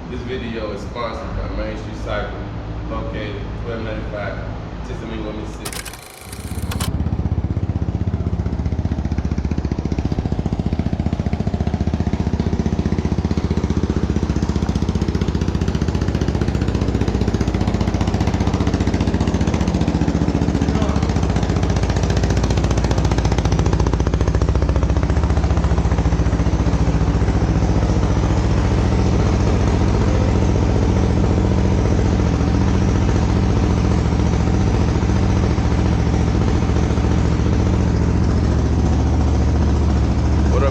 This video is sponsored by Main Street Cycle, located 1295 Tishomingo, Mississippi.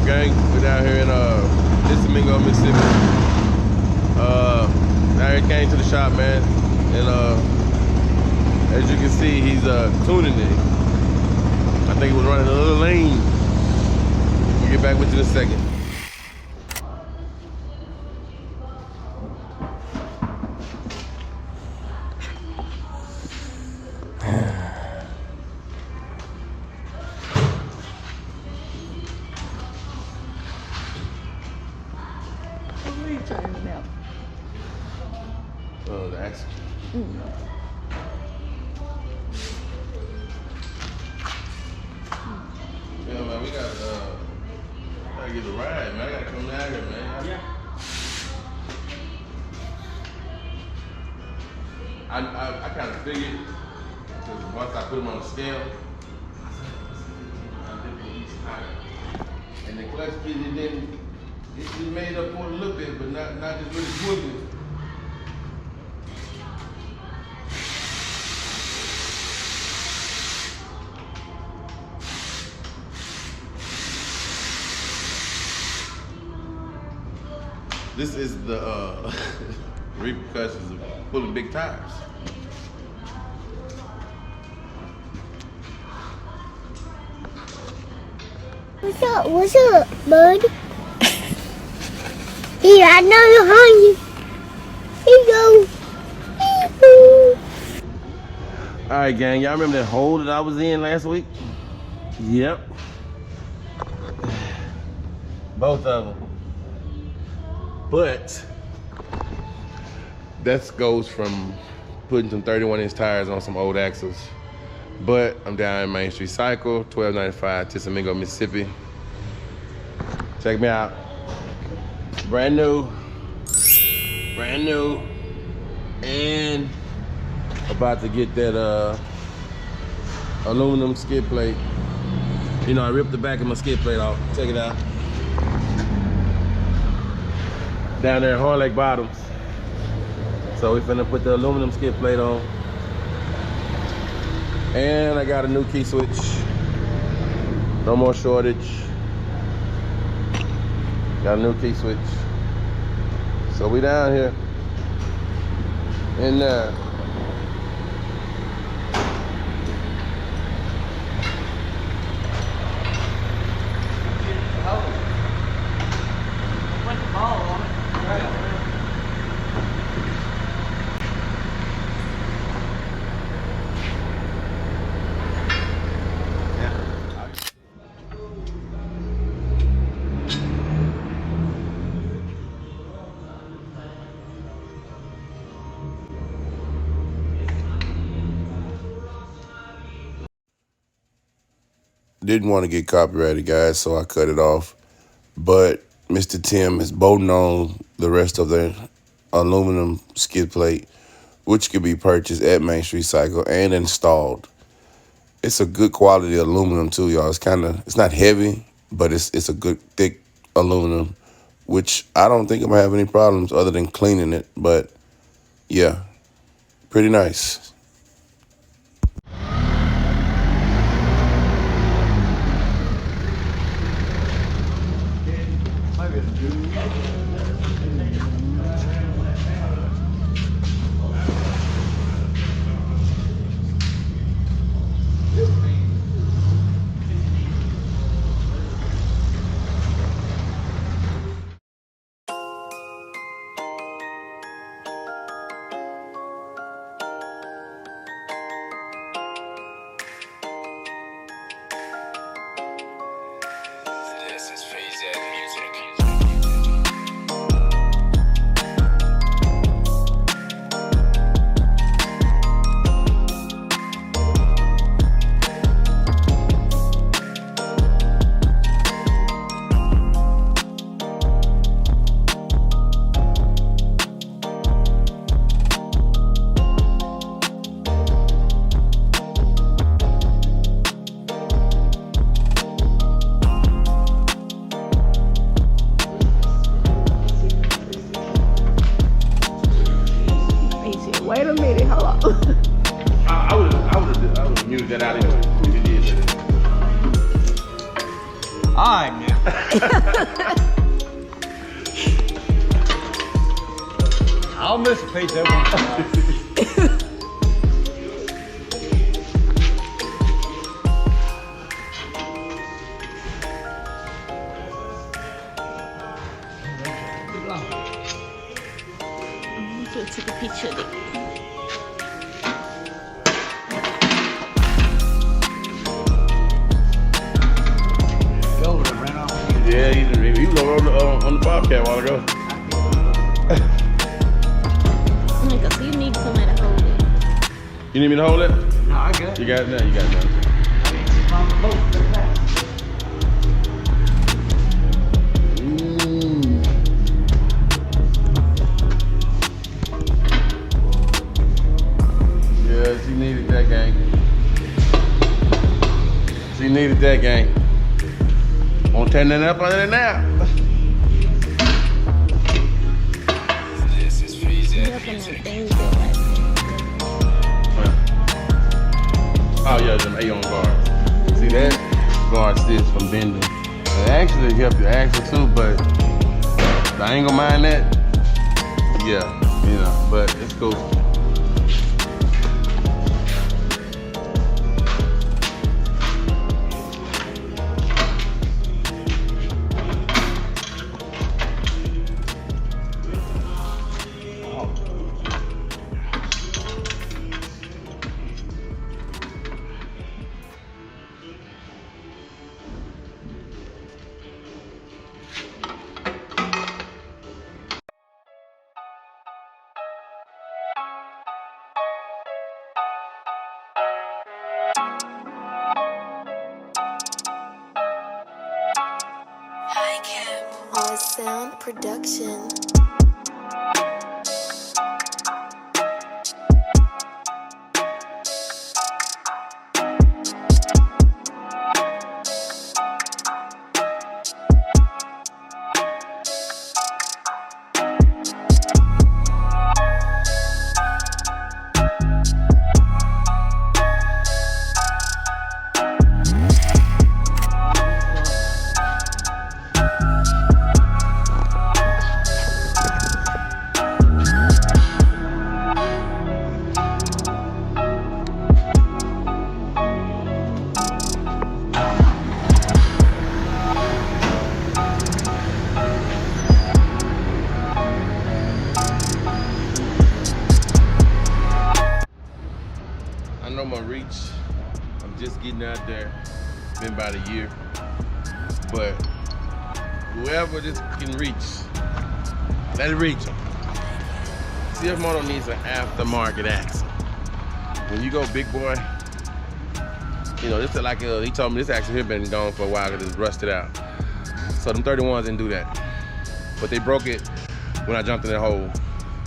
Gang, we're down here in Tishomingo, Mississippi. Now he came to the shop, man, and as you can see, he's tuning it. I think he was running a little lean. We'll get back with you in a second. The axle. Yeah, man, we gotta get a ride, man. I gotta come down here, man. Yeah. I kind of figured, because once I put them on the scale, and the clutch kit, it made up for it a little bit, but not just really quickly. This is the repercussions of pulling big tires. What's up, bud? Here, I know you're hungry. Here you go. All right, gang, y'all remember that hole that I was in last week? Yep. Both of them. But that goes from putting some 31-inch tires on some old axles. But I'm down in Main Street Cycle, 1295 Tishomingo, Mississippi. Check me out. Brand new, and about to get that aluminum skid plate. You know, I ripped the back of my skid plate off. Check it out. Down there in Horn Lake Bottoms. So we finna put the aluminum skid plate on. And I got a new key switch. No more shortage. Got a new key switch. So we down here in there. Didn't want to get copyrighted, guys, so I cut it off. But Mr. Tim is bolting on the rest of the aluminum skid plate, which could be purchased at Main Street Cycle and installed. It's a good quality aluminum too, y'all. It's not heavy, but it's a good thick aluminum, which I don't think I'm gonna have any problems other than cleaning it. But yeah, pretty nice. Wait a minute, hold on. I would use that out anyway. If you did that. Alright, man. I'll miss a piece that one. Take a picture of it. Yeah, he was over on the Bobcat a while ago. So you need somebody to hold it. You need me to hold it? No, I got it. You got it now? You got it now. Yeah, she needed that gang. She needed that gang. Won't turn that up under there now. Oh yeah, them A on guards. See that? Guards this from bending. It actually help your axle too, but I ain't gonna mind that. Yeah, you know, but it's cool. All sound production. I know my reach. I'm just getting out there. Been about a year. But whoever this can reach, let it reach them. CFMOTO needs an aftermarket axle. When you go big boy, you know, this is like, he told me this axle here been gone for a while because it's rusted out. So them 31s didn't do that. But they broke it when I jumped in that hole,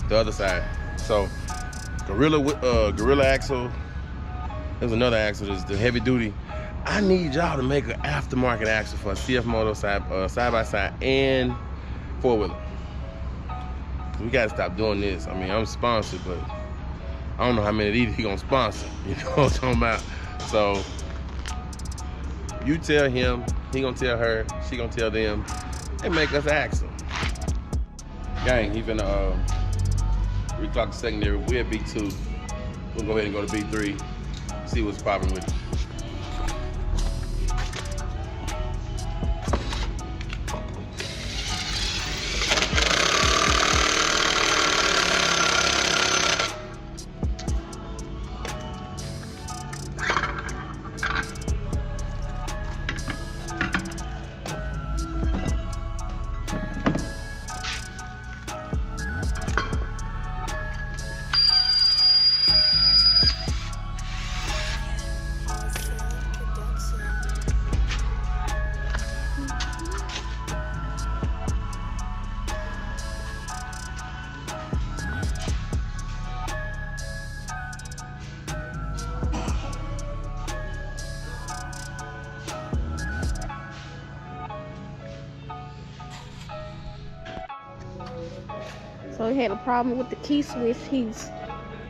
the other side. So Gorilla axle, there's another axle, there's the heavy duty. I need y'all to make an aftermarket axle for a CFMOTO side-by-side and four-wheeler. We gotta stop doing this. I mean, I'm sponsored, but I don't know how many of these he gonna sponsor. You know what I'm talking about? So you tell him, he gonna tell her, she gonna tell them, and make us an axle. Gang, he finna reclock the secondary. We're at B2. We'll go ahead and go to B3, see what's popping with it. So he had a problem with the key switch. He's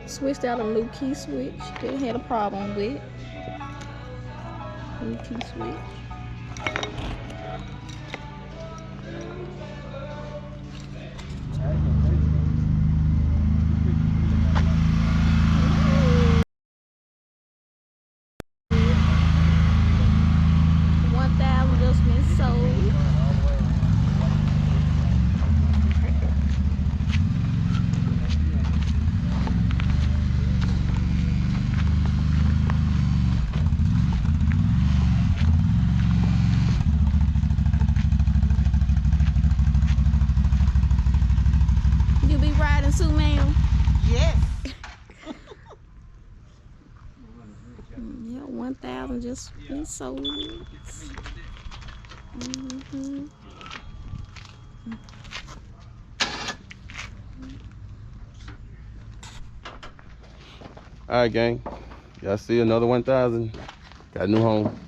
Switched out a new key switch that it had a problem with. New key switch. $1,000 just been sold. You be riding too, ma'am? Yes. Yeah, 1,000 just been sold. All right, gang. Y'all see another 1,000. Got a new home.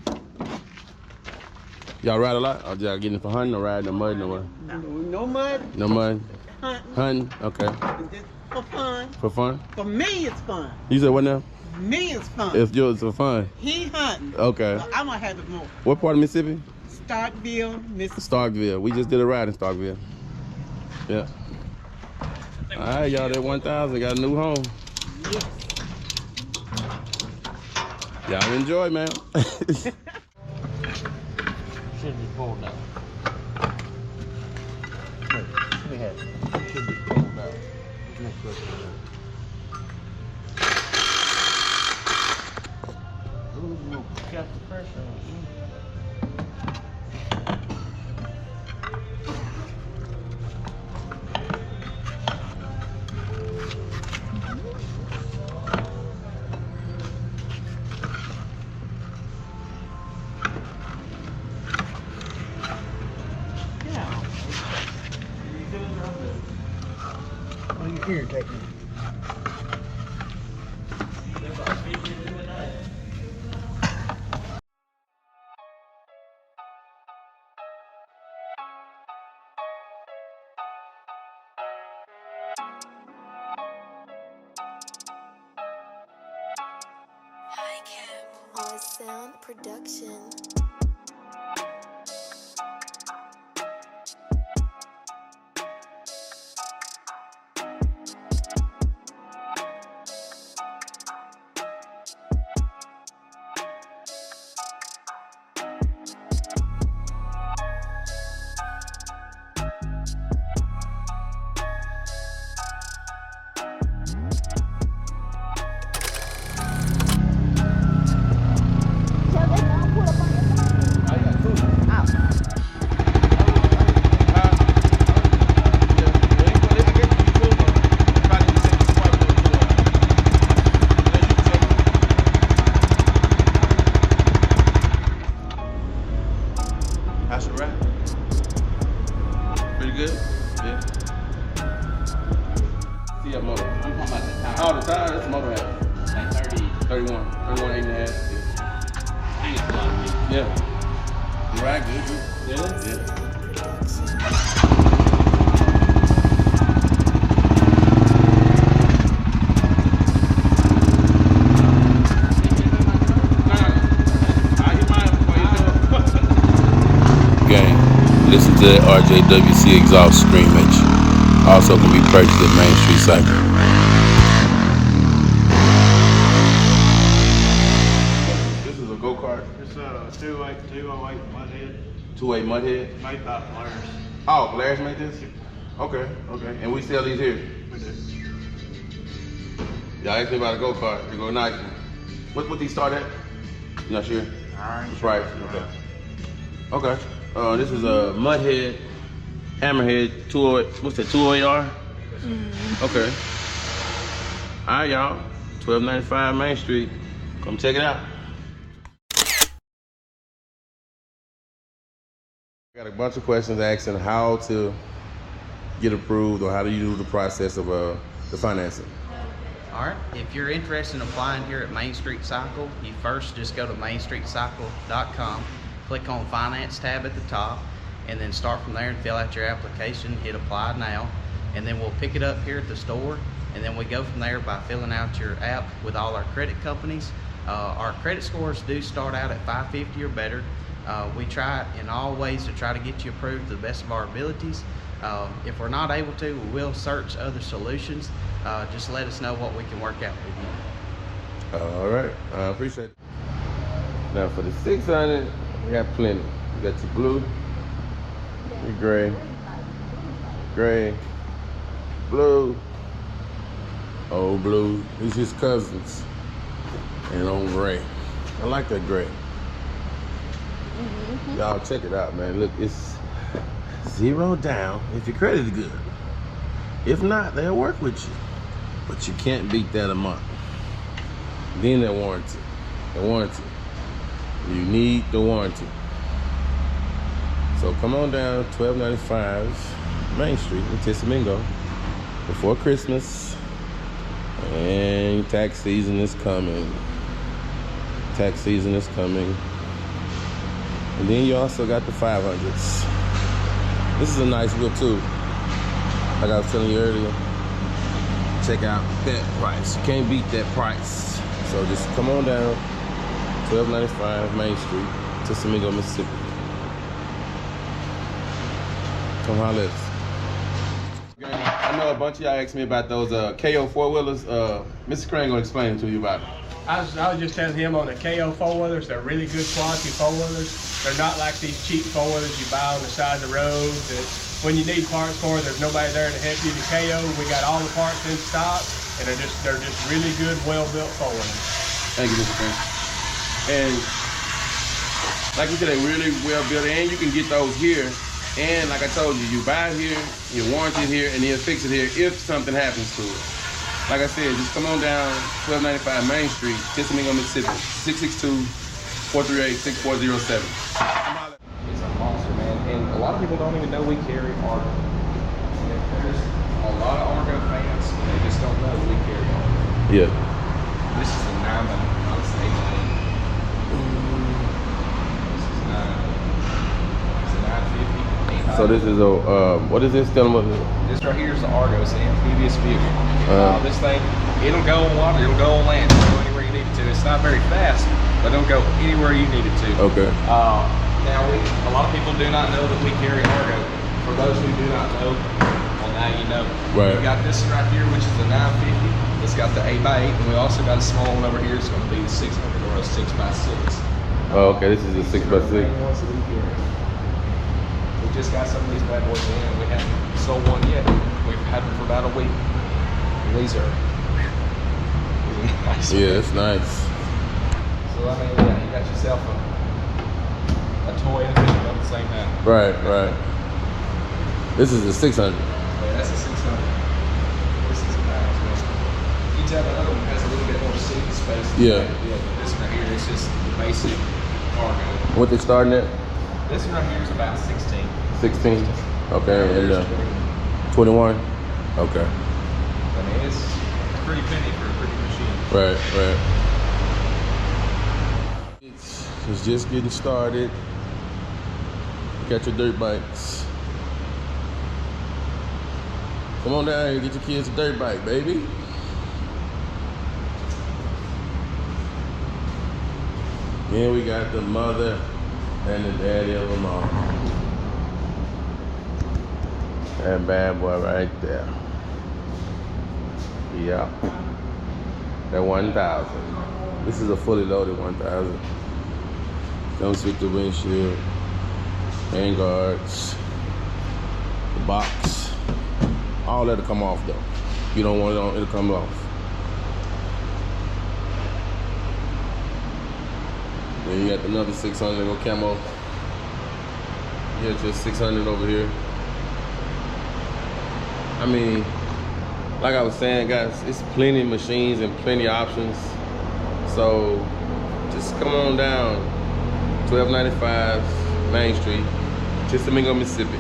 Y'all ride a lot? Or y'all getting for hunting or riding no mud nowhere? No mud. No mud? Hunting. Hunting? Okay. Just for fun. For fun? For me, it's fun. You said what now? Me, it's fun. It's yours for fun. He hunting. Okay. So I'm gonna have it more. What part of Mississippi? Starkville, Mississippi. Starkville. We just did a ride in Starkville. Yeah. All right, y'all. That 1,000 got a new home. Yes. Y'all enjoy, man. Should be pulled out. We had should be pulled out. Next question. Ooh, got the pressure on. Well, you irritate me. Sound production. That's a wrap. Pretty good? Yeah. CFMOTO. I'm talking about the tire. Oh, the tire, that's a motor hat. Like 30. 31, 8.5. I think it's a lot of meat. Yeah. You right, good. Really? Yeah. Listen to that RJWC exhaust scream at you. Also can be purchased at Main Street Cycle. This is a go-kart? It's a 208 Mudhead. 2.8 Mudhead? Made by Polaris. Oh, Polaris made this? Okay. And we sell these here? We do. Y'all asked me about a go-kart. They go nice. What these start at? You not sure? Alright. Price? Okay. This is a Mudhead, Hammerhead 208. What's that? 208R? Okay. All right, y'all. 1295 Main Street. Come check it out. I got a bunch of questions asking how to get approved or how do you do the process of the financing. All right. If you're interested in applying here at Main Street Cycle, you first just go to mainstreetcycle.com, click on Finance tab at the top, and then start from there and fill out your application. Hit Apply Now. and then we'll pick it up here at the store, and then we go from there by filling out your app with all our credit companies. Our credit scores do start out at 550 or better. We try in all ways to try to get you approved to the best of our abilities. If we're not able to, we will search other solutions. Just let us know what we can work out with you. All right, I appreciate it. Now for the 600, we got plenty. You got your blue, your gray, gray, blue, old blue. These his cousins, and on gray. I like that gray. Y'all check it out, man. Look, it's 0 down if your credit is good. If not, they'll work with you. But you can't beat that a month. Then the warranty. The warranty. You need the warranty. So come on down, 1295 Main Street in Tishomingo before Christmas. And tax season is coming. Tax season is coming. And then you also got the 500s. This is a nice wheel too. Like I was telling you earlier, check out that price. You can't beat that price. So just come on down, 1295 Main Street, Tishomingo, Mississippi. Come holler at us. I know a bunch of y'all asked me about those KO four-wheelers. Mr. Crane gonna explain it to you about it. I was just telling him on the KO four-wheelers, they're really good quality four-wheelers. They're not like these cheap four-wheelers you buy on the side of the road that when you need parts for, there's nobody there to help you. The KO, we got all the parts in stock, and they're just really good, well-built four-wheelers. Thank you, Mr. Crane. And like you said, they're really well-built, and you can get those here. And like I told you, you buy it here, you warranty it here, and then fix it here if something happens to it. Like I said, just come on down 1295 Main Street, Tishomingo, Mississippi, 662-438-6407. It's a monster, man. And a lot of people don't even know we carry Argo. There's a lot of Argo fans, they just don't know we carry Argo. Yeah. This is a 9, not a 8. This is 9. It's a 950. So this is a, what is this? Tell them what it is. This right here is the Argo. It's an amphibious vehicle. This thing, it'll go on water, it'll go on land, it'll go anywhere you need it to. It's not very fast, but it'll go anywhere you need it to. Okay. Now, a lot of people do not know that we carry Argo. For those who do not know, well, now you know. Right. We got this right here, which is the 950. It's got the 8x8, and we also got a small one over here. It's going to be the 600 or a 6x6. Oh, okay. This is a 6x6. We just got some of these bad boys in. We haven't sold one yet. We've had them for about a week. And these are really nice. Yeah, it's nice. So I mean, yeah, you got yourself a toy and a pickup at the same time. Right, right. This is a 600. Yeah, that's a 600. This is a nice one. You tell the other one has a little bit more seating space. Yeah. But this one right here is just the basic cargo. What they starting at? This one right here is about 16. 16. Okay, and 21. Okay. I mean, it's pretty penny for a pretty machine. Right, right. It's just getting started. Got your dirt bikes. Come on down here, get your kids a dirt bike, baby. Then we got the mother and the daddy of them all. That bad boy right there. Yeah. That 1000. This is a fully loaded 1000. Comes with the windshield, hand guards, the box. All that'll come off though. You don't want it on, it'll come off. Then you got another 600 go camo. You got your 600 over here. I mean, like I was saying, guys, it's plenty of machines and plenty of options. So just come on down, 1295 Main Street, Tishomingo, Mississippi.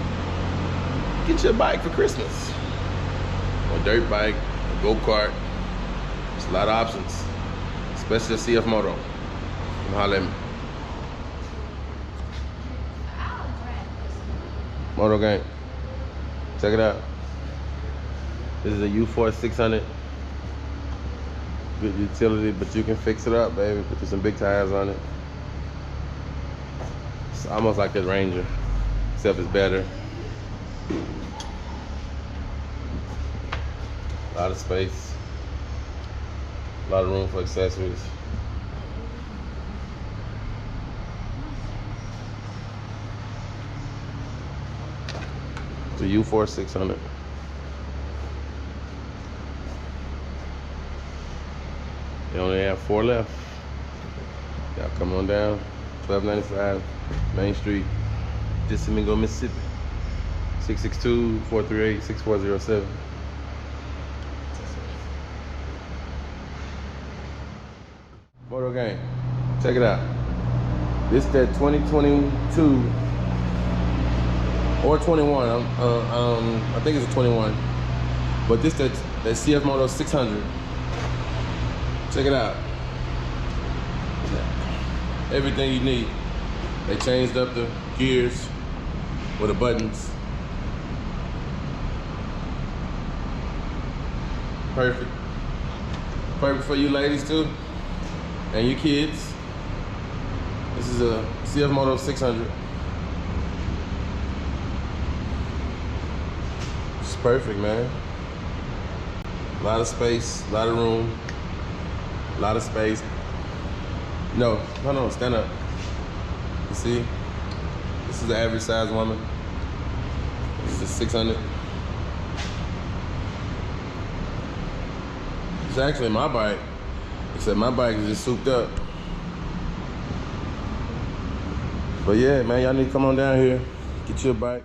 Get your bike for Christmas. A dirt bike, a go-kart. There's a lot of options, especially a CFMOTO. Come holler at me. Moto Gang. Check it out. This is a U-Force 600. Good utility, but you can fix it up, baby. Put some big tires on it. It's almost like the Ranger, except it's better. A lot of space, a lot of room for accessories. It's a U-Force 600. They only have 4 left. Y'all come on down, 1295 Main Street, Dissamingo, Mississippi. 662-438-6407. Moto Gang, check it out. This that 2022 or 21. I think it's a 21. But this that CFMOTO 600. Check it out. Everything you need. They changed up the gears with the buttons. Perfect. Perfect for you ladies too, and your kids. This is a CFMOTO 600. It's perfect, man. A lot of space, a lot of room, a lot of space. No, stand up. You see? This is the average size woman. This is 600. It's actually my bike, except my bike is just souped up. But yeah, man, y'all need to come on down here, get you a bike.